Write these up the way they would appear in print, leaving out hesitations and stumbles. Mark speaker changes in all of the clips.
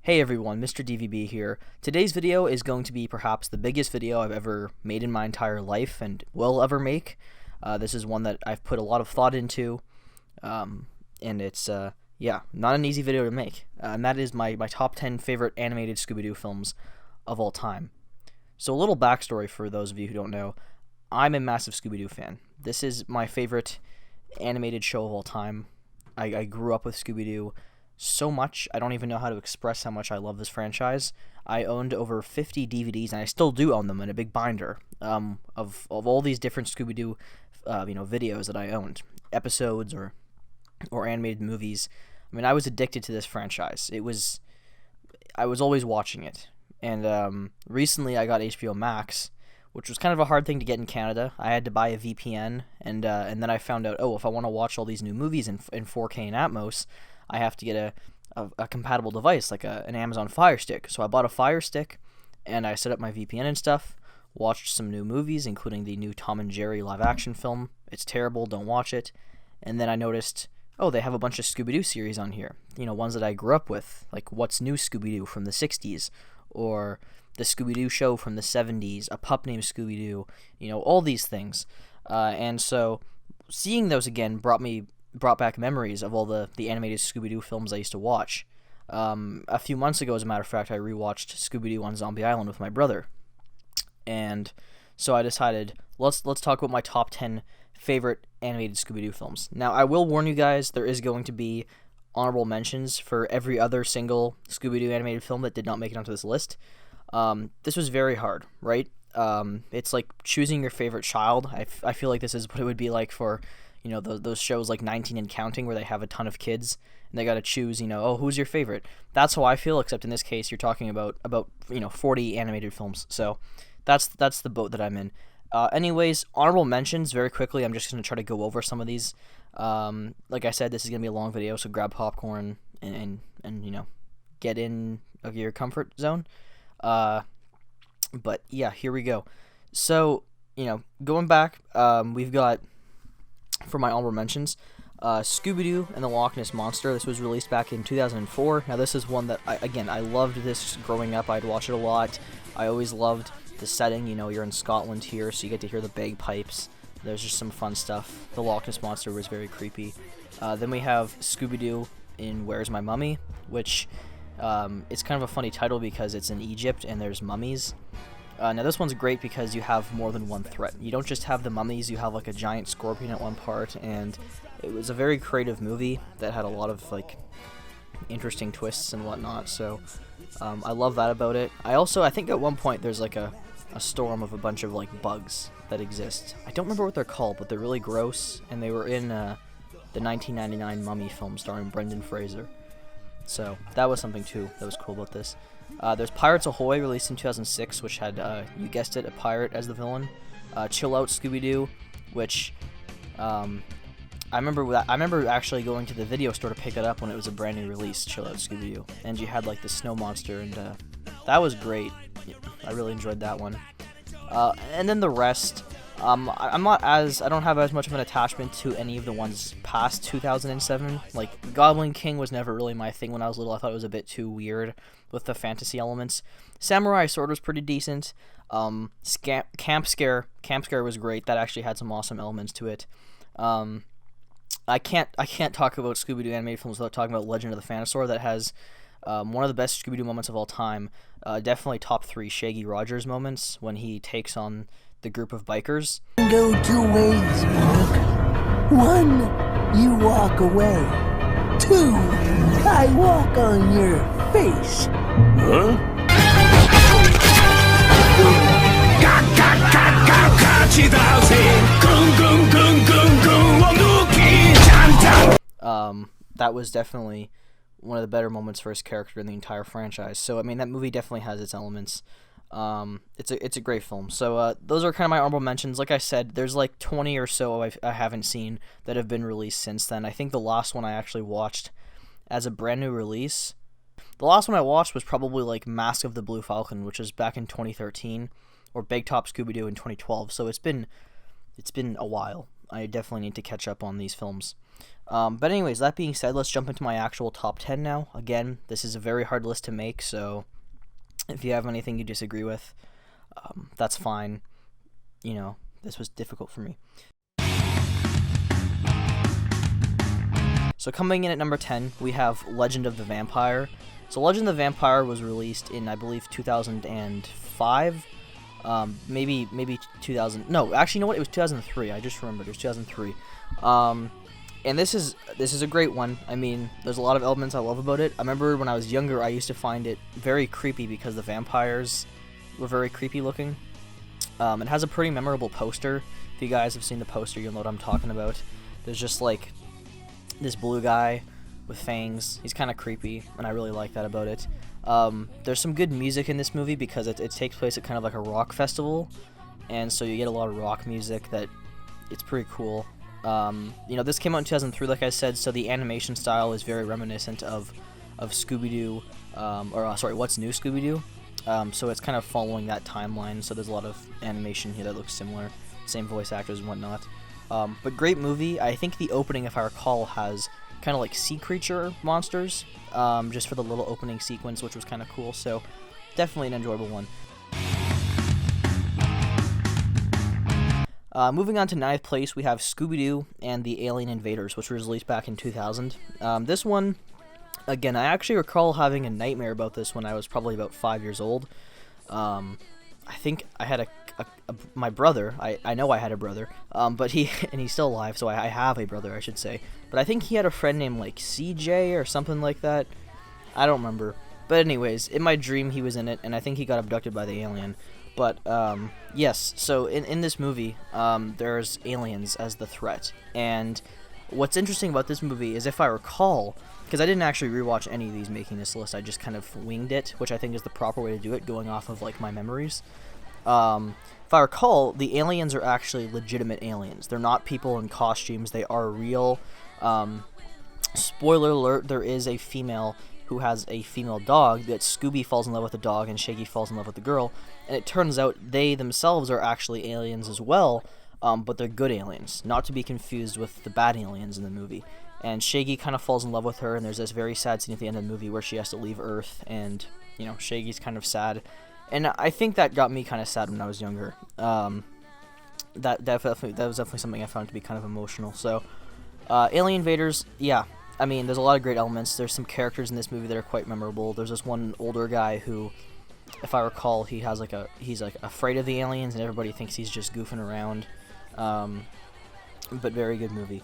Speaker 1: Hey everyone, Mr. DVB here. Today's video is going to be perhaps the biggest video I've ever made in my entire life and will ever make. This is one that I've put a lot of thought into, and it's, not an easy video to make. And that is my top 10 favorite animated Scooby-Doo films of all time. So a little backstory for those of you who don't know. I'm a massive Scooby-Doo fan. This is my favorite animated show of all time. I grew up with Scooby-Doo so much, I don't even know how to express how much I love this franchise. I owned over 50 DVDs, and I still do own them in a big binder, of all these different Scooby-Doo, videos that I owned, episodes or animated movies. I mean, I was addicted to this franchise. I was always watching it, and recently I got HBO Max, which was kind of a hard thing to get in Canada. I had to buy a VPN, and then I found out, if I want to watch all these new movies in 4K and Atmos, I have to get a compatible device, like an Amazon Fire Stick. So I bought a Fire Stick, and I set up my VPN and stuff, watched some new movies, including the new Tom and Jerry live-action film. It's terrible, don't watch it. And then I noticed, they have a bunch of Scooby-Doo series on here. Ones that I grew up with, like What's New Scooby-Doo from the 60s, or the Scooby-Doo show from the 70s, A Pup Named Scooby-Doo, all these things. And so seeing those again brought back memories of all the animated Scooby-Doo films I used to watch. A few months ago, as a matter of fact, I rewatched Scooby-Doo on Zombie Island with my brother. And so I decided, let's talk about my top 10 favorite animated Scooby-Doo films. Now, I will warn you guys, there is going to be honorable mentions for every other single Scooby-Doo animated film that did not make it onto this list. This was very hard, right? It's like choosing your favorite child. I feel like this is what it would be like for those shows like 19 and Counting, where they have a ton of kids and they got to choose, who's your favorite. That's how I feel, except in this case you're talking about 40 animated films. So that's the boat that I'm in. Anyways, honorable mentions very quickly. I'm just going to try to go over some of these. Like I said, this is going to be a long video, so grab popcorn and get in of your comfort zone. But yeah, here we go. So, going back, we've got, for my honorable mentions, Scooby-Doo and the Loch Ness Monster. This was released back in 2004. Now, this is one that, I loved this growing up. I'd watch it a lot. I always loved the setting. You're in Scotland here, so you get to hear the bagpipes. There's just some fun stuff. The Loch Ness Monster was very creepy. Then we have Scooby-Doo in Where's My Mummy, which it's kind of a funny title because it's in Egypt and there's mummies. Now this one's great because you have more than one threat. You don't just have the mummies, you have like a giant scorpion at one part, and it was a very creative movie that had a lot of interesting twists and whatnot, so I love that about it. I think at one point there's like a storm of a bunch of bugs that exist. I don't remember what they're called, but they're really gross, and they were in the 1999 Mummy film starring Brendan Fraser. So that was something too that was cool about this. There's Pirates Ahoy, released in 2006, which had, you guessed it, a pirate as the villain. Chill Out Scooby-Doo, which I remember actually going to the video store to pick it up when it was a brand new release, Chill Out Scooby-Doo, and you had the snow monster, and that was great. I really enjoyed that one. And then the rest, I don't have as much of an attachment to any of the ones past 2007. Goblin King was never really my thing when I was little. I thought it was a bit too weird with the fantasy elements. Samurai Sword was pretty decent. Camp Scare was great. That actually had some awesome elements to it. I can't talk about Scooby-Doo animated films without talking about Legend of the Phantasaur. That has one of the best Scooby-Doo moments of all time. Definitely top 3 Shaggy Rogers moments when he takes on the group of bikers.
Speaker 2: Go 2 ways, Mark. 1, you walk away. 2, I walk on your face. Huh?
Speaker 1: That was definitely one of the better moments for his character in the entire franchise. So, that movie definitely has its elements. It's a great film. So those are kind of my honorable mentions. Like I said, there's 20 or so I haven't seen that have been released since then. I think the last one I actually watched as a brand new release, the last one I watched was probably Mask of the Blue Falcon, which was back in 2013, or Big Top Scooby-Doo in 2012. So it's been a while. I definitely need to catch up on these films. But anyways, that being said, let's jump into my actual top 10 now. Again, this is a very hard list to make, so if you have anything you disagree with, that's fine. You know, this was difficult for me. So coming in at number 10, we have Legend of the Vampire. So Legend of the Vampire was released in, I believe, 2005. Maybe 2000. No, actually, you know what? It was 2003. I just remembered. It was 2003. And this is a great one. I mean, there's a lot of elements I love about it. I remember when I was younger, I used to find it very creepy because the vampires were very creepy looking. It has a pretty memorable poster. If you guys have seen the poster, you'll know what I'm talking about. There's just like this blue guy with fangs. He's kind of creepy, and I really like that about it. There's some good music in this movie because it takes place at kind of like a rock festival, and so you get a lot of rock music that it's pretty cool. You know, this came out in 2003, like I said, so the animation style is very reminiscent of Scooby-Doo, What's New Scooby-Doo. So it's kind of following that timeline, so there's a lot of animation here that looks similar, same voice actors and whatnot. But great movie. I think the opening, if I recall, has kind of like sea creature monsters, just for the little opening sequence, which was kind of cool, so definitely an enjoyable one. Moving on to 9th place, we have Scooby-Doo and the Alien Invaders, which was released back in 2000. This one, again, I actually recall having a nightmare about this when I was probably about 5 years old. I think I had my brother. I know I had a brother, but he's still alive, so I have a brother, I should say. But I think he had a friend named like CJ or something like that. I don't remember. But anyways, in my dream he was in it, and I think he got abducted by the alien. But yes, so in this movie, there's aliens as the threat. And what's interesting about this movie is, if I recall, because I didn't actually rewatch any of these making this list, I just kind of winged it, which I think is the proper way to do it, going off of like my memories. If I recall, the aliens are actually legitimate aliens. They're not people in costumes. They are real. Spoiler alert, there is a female who has a female dog that Scooby falls in love with the dog and Shaggy falls in love with the girl. And it turns out they themselves are actually aliens as well, but they're good aliens, not to be confused with the bad aliens in the movie. And Shaggy kind of falls in love with her, and there's this very sad scene at the end of the movie where she has to leave Earth, and, you know, Shaggy's kind of sad. And I think that got me kind of sad when I was younger. That was definitely something I found to be kind of emotional. So, Alien Invaders, yeah. I mean, there's a lot of great elements. There's some characters in this movie that are quite memorable. There's this one older guy who, if I recall, he's like afraid of the aliens, and everybody thinks he's just goofing around. But very good movie.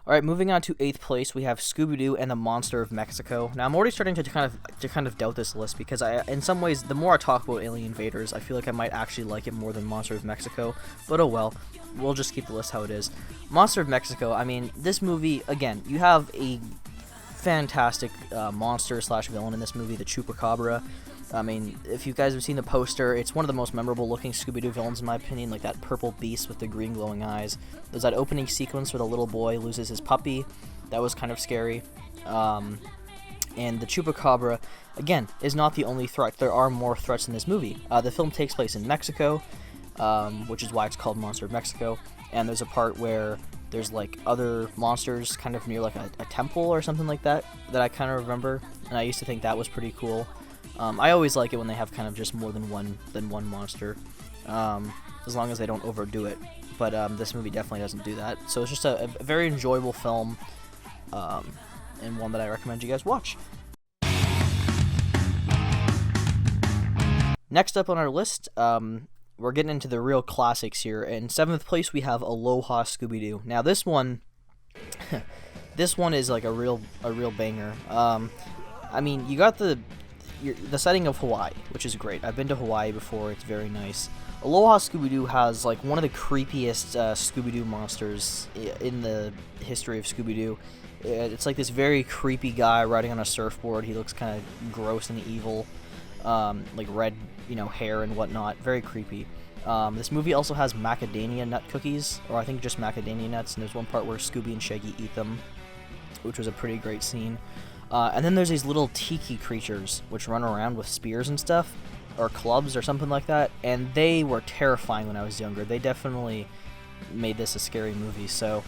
Speaker 1: Alright, moving on to 8th place, we have Scooby-Doo and the Monster of Mexico. Now, I'm already starting to kind of doubt this list, because in some ways, the more I talk about Alien Invaders, I feel like I might actually like it more than Monster of Mexico. But oh well, we'll just keep the list how it is. Monster of Mexico, I mean, this movie, again, you have a fantastic monster/villain in this movie, the Chupacabra. I mean, if you guys have seen the poster, it's one of the most memorable looking Scooby-Doo villains in my opinion, like that purple beast with the green glowing eyes. There's that opening sequence where the little boy loses his puppy. That was kind of scary. And the Chupacabra, again, is not the only threat. There are more threats in this movie. The film takes place in Mexico, which is why it's called Monster of Mexico. And there's a part where there's like other monsters kind of near like a temple or something like that I kind of remember. And I used to think that was pretty cool. I always like it when they have kind of just more than one monster, as long as they don't overdo it. But this movie definitely doesn't do that. So it's just a very enjoyable film, and one that I recommend you guys watch. Next up on our list, we're getting into the real classics here. In 7th place, we have Aloha Scooby-Doo. Now this one is like a real banger. I mean, you got the setting of Hawaii, which is great. I've been to Hawaii before. It's very nice. Aloha Scooby-Doo has like one of the creepiest Scooby-Doo monsters in the history of Scooby-Doo. It's like this very creepy guy riding on a surfboard. He looks kind of gross and evil, like red, hair and whatnot. Very creepy. This movie also has macadamia nut cookies, or I think just macadamia nuts, and there's one part where Scooby and Shaggy eat them, which was a pretty great scene. And then there's these little tiki creatures which run around with spears and stuff, or clubs or something like that, and they were terrifying when I was younger. They definitely made this a scary movie. So,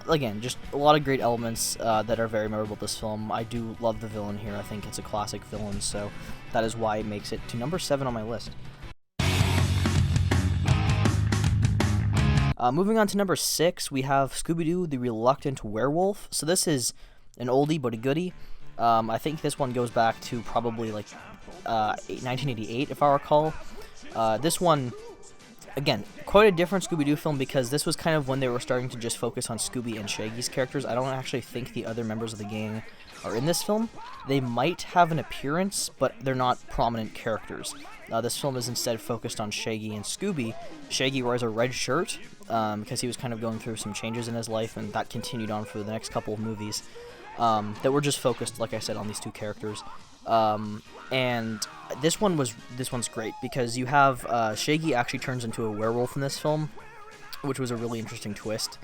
Speaker 1: again, just a lot of great elements that are very memorable this film. I do love the villain here. I think it's a classic villain, so that is why it makes it to number 7 on my list. Moving on to number 6, we have Scooby-Doo, the Reluctant Werewolf. So this is an oldie but a goodie. I think this one goes back to probably like 1988, if I recall. This one, again, quite a different Scooby-Doo film because this was kind of when they were starting to just focus on Scooby and Shaggy's characters. I don't actually think the other members of the gang are in this film. They might have an appearance, but they're not prominent characters. This film is instead focused on Shaggy and Scooby. Shaggy wears a red shirt because he was kind of going through some changes in his life, and that continued on for the next couple of movies that were just focused, like I said, on these two characters. And this one's great because you have Shaggy actually turns into a werewolf in this film, which was a really interesting twist.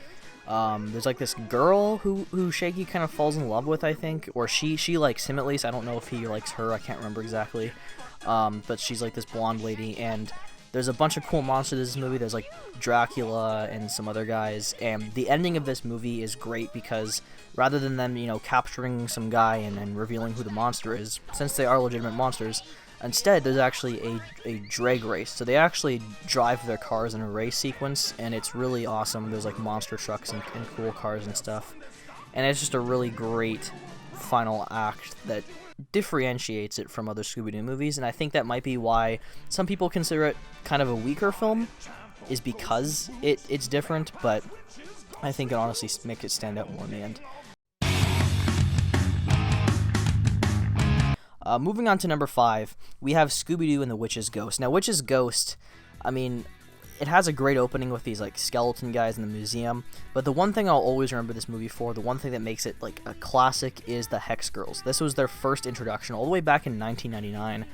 Speaker 1: There's like this girl who Shaggy kind of falls in love with, I think, or she likes him at least. I don't know if he likes her. I can't remember exactly. But she's like this blonde lady, and there's a bunch of cool monsters in this movie. There's like Dracula and some other guys, and the ending of this movie is great because rather than them, capturing some guy and revealing who the monster is, since they are legitimate monsters, instead there's actually a drag race. So they actually drive their cars in a race sequence, and it's really awesome. There's like monster trucks and cool cars and stuff, and it's just a really great final act that differentiates it from other Scooby-Doo movies, and I think that might be why some people consider it kind of a weaker film, is because it's different, but I think it honestly makes it stand out more in the end. Moving on to number 5, we have Scooby-Doo and the Witch's Ghost. Now, Witch's Ghost, I mean, it has a great opening with these like skeleton guys in the museum, but the one thing I'll always remember this movie for, the one thing that makes it like a classic, is the Hex Girls. This was their first introduction all the way back in 1999,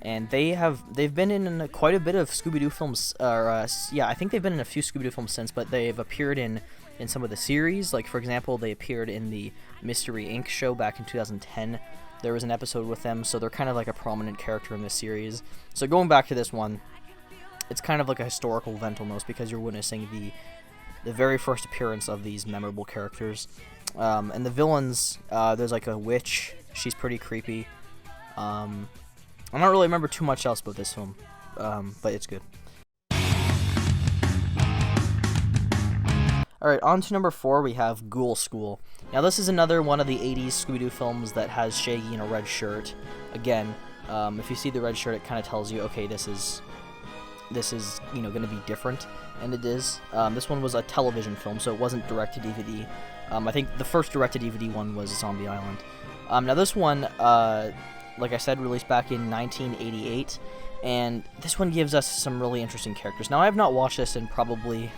Speaker 1: and they've been in quite a bit of Scooby-Doo films. I think they've been in a few Scooby-Doo films since, but they've appeared in some of the series. Like for example, they appeared in the Mystery Inc. show back in 2010. There was an episode with them, so they're kind of like a prominent character in this series. So going back to this one, it's kind of like a historical event almost, because you're witnessing the very first appearance of these memorable characters. And the villains, there's like a witch. She's pretty creepy. I don't really remember too much else about this film, but it's good. Alright, on to number 4, we have Ghoul School. Now this is another one of the 80s Scooby-Doo films that has Shaggy in a red shirt. Again, if you see the red shirt, it kind of tells you, okay, this is going to be different, and it is. This one was a television film, so it wasn't direct-to-DVD. I think the first direct-to-DVD one was Zombie Island. Now this one, like I said, released back in 1988, and this one gives us some really interesting characters. Now I have not watched this in probably...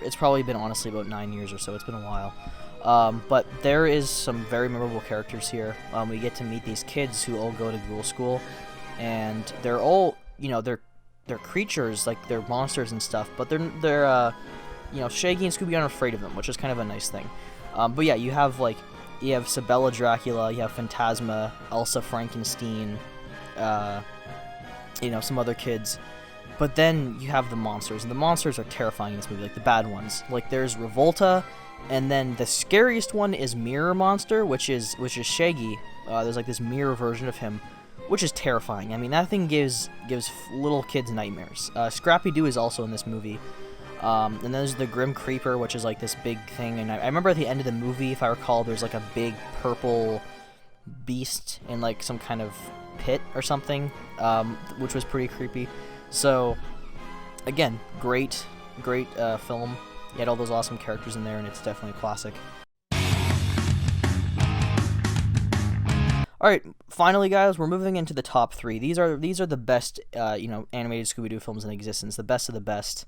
Speaker 1: it's probably been honestly about 9 years or so. It's been a while. But there is some very memorable characters here. We get to meet these kids who all go to Ghoul School, and they're all, they're creatures, like they're monsters and stuff, but they're Shaggy and Scooby aren't afraid of them, which is kind of a nice thing. But yeah, you have Sabella Dracula, you have Phantasma, Elsa Frankenstein, some other kids. But then you have the monsters, and the monsters are terrifying in this movie, like the bad ones. Like there's Revolta, and then the scariest one is Mirror Monster, which is Shaggy. There's like this mirror version of him, which is terrifying. I mean, that thing gives little kids nightmares. Scrappy-Doo is also in this movie. And then there's the Grim Creeper, which is like this big thing. And I remember at the end of the movie, if I recall, there's like a big purple beast in like some kind of pit or something, which was pretty creepy. So, again, great film. You had all those awesome characters in there, and it's definitely a classic. Alright, finally guys, we're moving into the top 3. These are the best animated Scooby-Doo films in existence, the best of the best.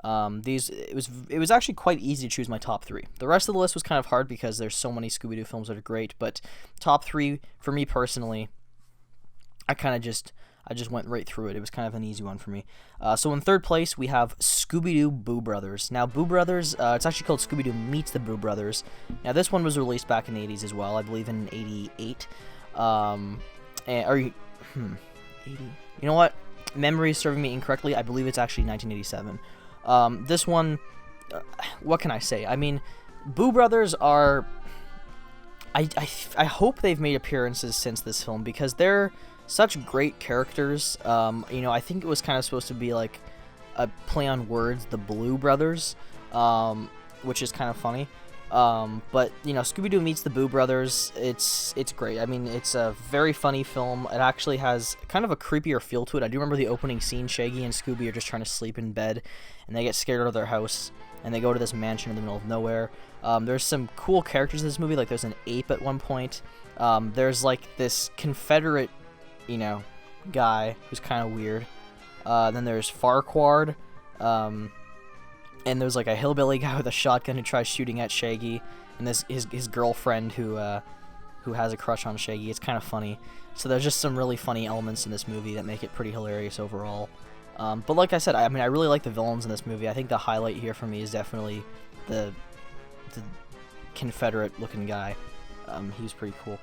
Speaker 1: It was actually quite easy to choose my top 3. The rest of the list was kind of hard because there's so many Scooby-Doo films that are great, but top 3 for me personally, I just went right through it. It was kind of an easy one for me. So in third place, we have Scooby-Doo Boo Brothers. Now, Boo Brothers, it's actually called Scooby-Doo Meets the Boo Brothers. Now, this one was released back in the 80s as well, I believe in 88. 80. You know what? memory is serving me incorrectly, I believe it's actually 1987. This one, what can I say? I mean, Boo Brothers are... I hope they've made appearances since this film, because they're such great characters. You know, I think it was kind of supposed to be like a play on words, the Blue Brothers, which is kind of funny. But, you know, Scooby-Doo meets the Boo Brothers. It's great. I mean, it's a very funny film. It actually has kind of a creepier feel to it. I do remember the opening scene. Shaggy and Scooby are just trying to sleep in bed, and they get scared out of their house, and they go to this mansion in the middle of nowhere. There's some cool characters in this movie. Like, there's an ape at one point. There's, like, this Confederate, you know, guy who's kind of weird. Then there's Farquaad. And there's like a hillbilly guy with a shotgun who tries shooting at Shaggy, and this his girlfriend who has a crush on Shaggy. It's kind of funny. So there's just some really funny elements in this movie that make it pretty hilarious overall. But like I said, I mean, I really like the villains in this movie. I think the highlight here for me is definitely the Confederate-looking guy. He was pretty cool.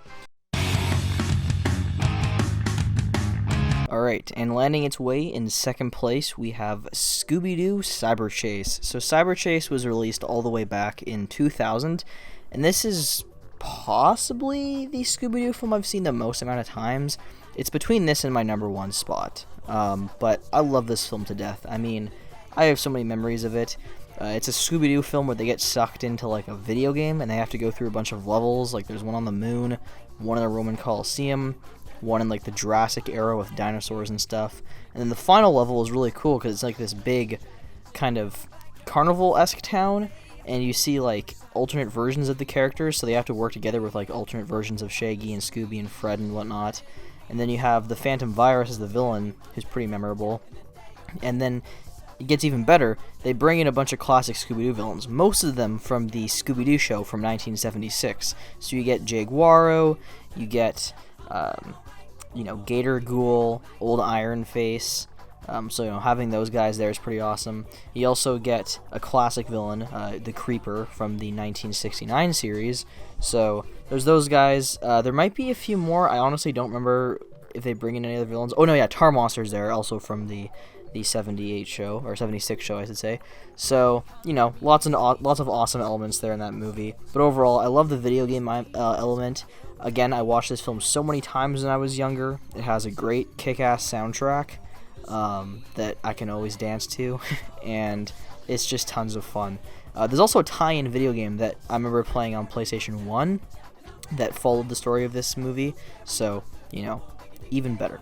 Speaker 1: Alright, and landing its way in second place, we have Scooby-Doo Cyber Chase. So Cyber Chase was released all the way back in 2000, and this is possibly the Scooby-Doo film I've seen the most amount of times. It's between this and my number one spot, but I love this film to death. I mean, I have so many memories of it. It's a Scooby-Doo film where they get sucked into like a video game, and they have to go through a bunch of levels. Like, there's one on the moon, one in the Roman Coliseum, one in like the Jurassic era with dinosaurs and stuff, and then the final level is really cool because it's like this big kind of carnival-esque town, and you see like alternate versions of the characters, so they have to work together with like alternate versions of Shaggy and Scooby and Fred and whatnot. And then you have the Phantom Virus as the villain, who's pretty memorable. And then it gets even better. They bring in a bunch of classic Scooby-Doo villains, most of them from the Scooby-Doo show from 1976. So you get Jaguaro, you get you know, Gator Ghoul, Old Iron Face. So, you know, having those guys there is pretty awesome. You also get a classic villain, the Creeper from the 1969 series. So there's those guys. There might be a few more. I honestly don't remember if they bring in any other villains. Oh no, yeah, Tar Monster's there, also from the 78 show, or 76 show, I should say. So, you know, lots of awesome elements there in that movie. But overall, I love the video game element. Again, I watched this film so many times when I was younger. It has a great kick-ass soundtrack that I can always dance to, and it's just tons of fun. There's also a tie-in video game that I remember playing on PlayStation 1 that followed the story of this movie, so, you know, even better.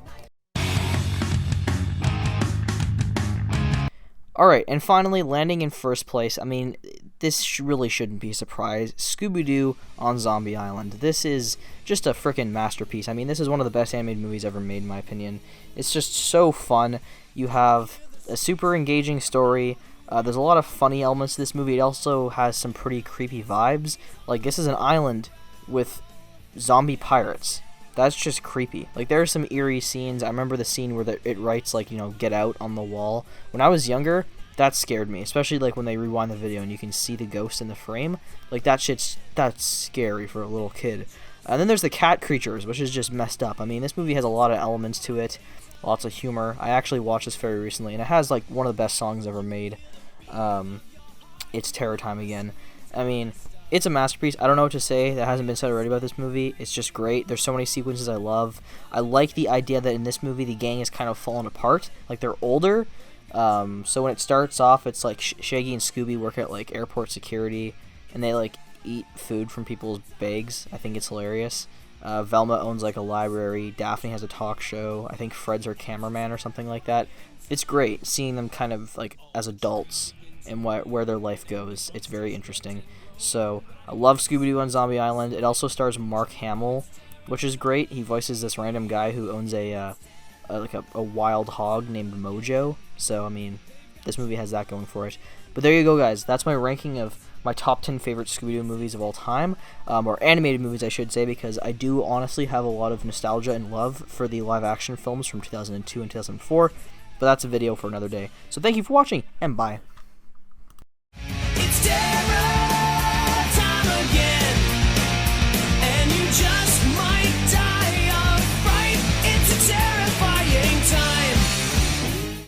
Speaker 1: Alright, and finally, landing in first place, I mean, this really shouldn't be a surprise. Scooby-Doo on Zombie Island. This is just a freaking masterpiece. I mean, this is one of the best animated movies ever made, in my opinion. It's just so fun. You have a super engaging story. There's a lot of funny elements to this movie. It also has some pretty creepy vibes. Like, this is an island with zombie pirates. That's just creepy. Like, there are some eerie scenes. I remember the scene where it writes, like, you know, "Get out" on the wall. When I was younger, that scared me, especially like when they rewind the video and you can see the ghost in the frame. Like, that's scary for a little kid. And then there's the cat creatures, which is just messed up. I mean, this movie has a lot of elements to it, lots of humor. I actually watched this very recently, and it has like one of the best songs ever made. It's Terror Time Again. I mean, it's a masterpiece. I don't know what to say that hasn't been said already about this movie. It's just great. There's so many sequences I love. I like the idea that in this movie the gang is kind of fallen apart. Like, they're older. So when it starts off, it's like Shaggy and Scooby work at like airport security, and they like eat food from people's bags. I think it's hilarious. Velma owns like a library. Daphne has a talk show. I think Fred's her cameraman or something like that. It's great seeing them kind of like as adults and where their life goes. It's very interesting. So I love Scooby-Doo on Zombie Island. It also stars Mark Hamill, which is great. He voices this random guy who owns a wild hog named Mojo. So, I mean, this movie has that going for it. But there you go, guys. That's my ranking of my top 10 favorite Scooby-Doo movies of all time, or animated movies, I should say, because I do honestly have a lot of nostalgia and love for the live-action films from 2002 and 2004, but that's a video for another day. So thank you for watching, and bye.